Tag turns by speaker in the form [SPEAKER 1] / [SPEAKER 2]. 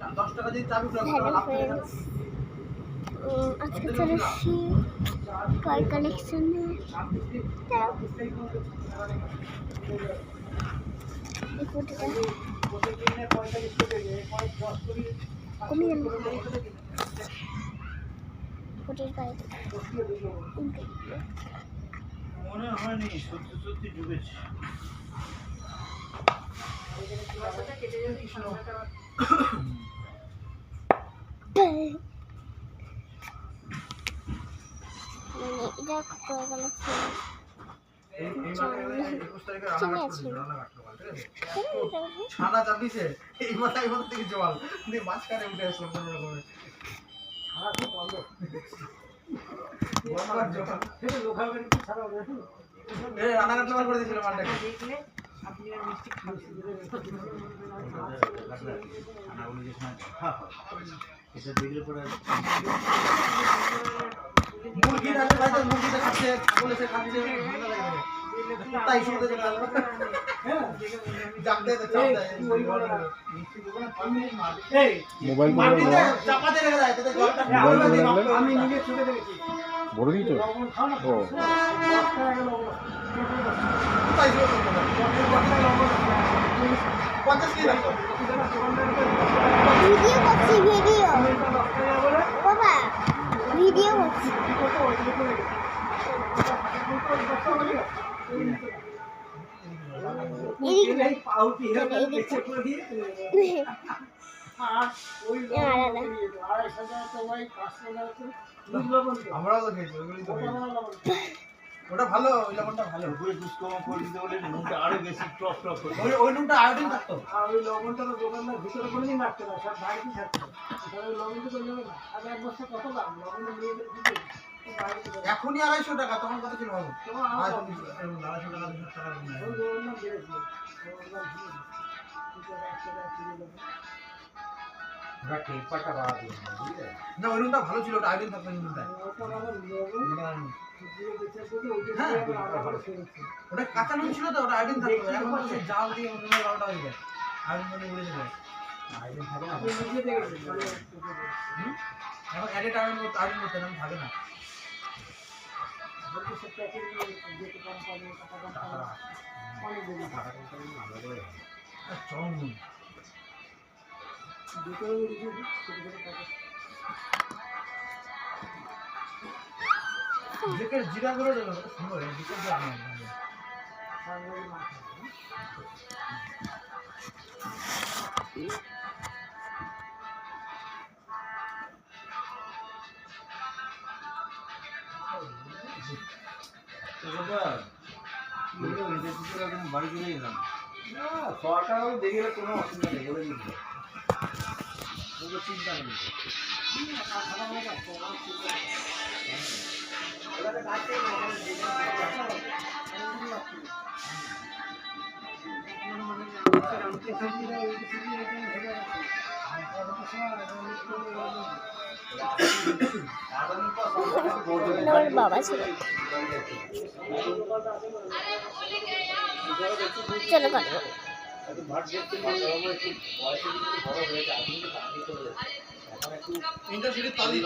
[SPEAKER 1] Hello friends, আজকে চলে এসেছি টয় কালেকশনে। এই ফটোটা কমিয়ে আনবো ফটোর বাইরে
[SPEAKER 2] মনে হয়নি সত্যি সত্যি ডুবেছে।
[SPEAKER 1] এটা টয় কালেকশন
[SPEAKER 2] ছানা চাপিছে এই মাথায় মাথা থেকে জল দিয়ে মাঝখানে উঠে আসলো কোনো রকমে। রান্নাঘাট জোগাড় করে দিয়েছিল মালটাকে। মুরগির আছে ভাই, মুরগিটা খাচ্ছে, ছাগল এসে খাচ্ছে, তাই শুনতে যেতে পারলো।
[SPEAKER 3] মোবাইল
[SPEAKER 2] চাপাতে রেখে দেয় জলটা।
[SPEAKER 3] আমি নিজে ছুটে দেখেছি বড় দিয়েছ ও
[SPEAKER 1] ভিডিও করছি ভিডিও বাবা ভিডিও করছি
[SPEAKER 2] আমরাও তো খেয়েছি, ওইগুলোই তো ওটা ভালো, ওই লবণটা ভালো।
[SPEAKER 4] উপরে দুষ্কর্ম করে দিতে বলে নুনটা আরো বেশি টপ টপ করে।
[SPEAKER 2] ওই নুনটা আয়োডিন থাকতো।
[SPEAKER 5] আর ওই লবণটা তো দোকানদার ভিতরে কোনোদিন রাখতো না, সব বাড়িতে থাকতো। ওই লবণটা তো নেবে না। আর এক বস্তা কত দাম লবণটা নিয়ে দিতে
[SPEAKER 2] এখনই 250 টাকা, তখন কত ছিল ভাবো? আজ 250 টাকা 200 টাকা
[SPEAKER 5] ওই লবণটা বেড়েছে।
[SPEAKER 4] ওরা টেম্পারটা বাড়াতে হবে, বুঝলে?
[SPEAKER 2] না, ওই নুনটা ভালো ছিল, ওটা আয়োডিন থাকতো ওই নুনটা। হ্যাঁ, ওটা কাঁচা নুন ছিল তো, ওটা আয়োডিন থাকতো। এখন তো সেই জাল দিয়ে নুনের লাউটা হয়ে যায়, আয়োডিন মানে উড়ে যায়।
[SPEAKER 4] আয়োডিন থাকে না।
[SPEAKER 2] এখন অ্যাডেড আয়োডিন করতে থাকে না। চরম নুন। যেখানে জিরা গুঁড়ো দেবো সুন্দর, জিরা দিয়ে আনো।
[SPEAKER 4] বাড়ি চলে গেলাম সরকার দেখে গেলে কোনো অসুবিধা নেই, বলে দিচ্ছে চিন্তা নেই।
[SPEAKER 1] বাবা ছিল চলো কথা
[SPEAKER 2] ইন্টারসিটি তালি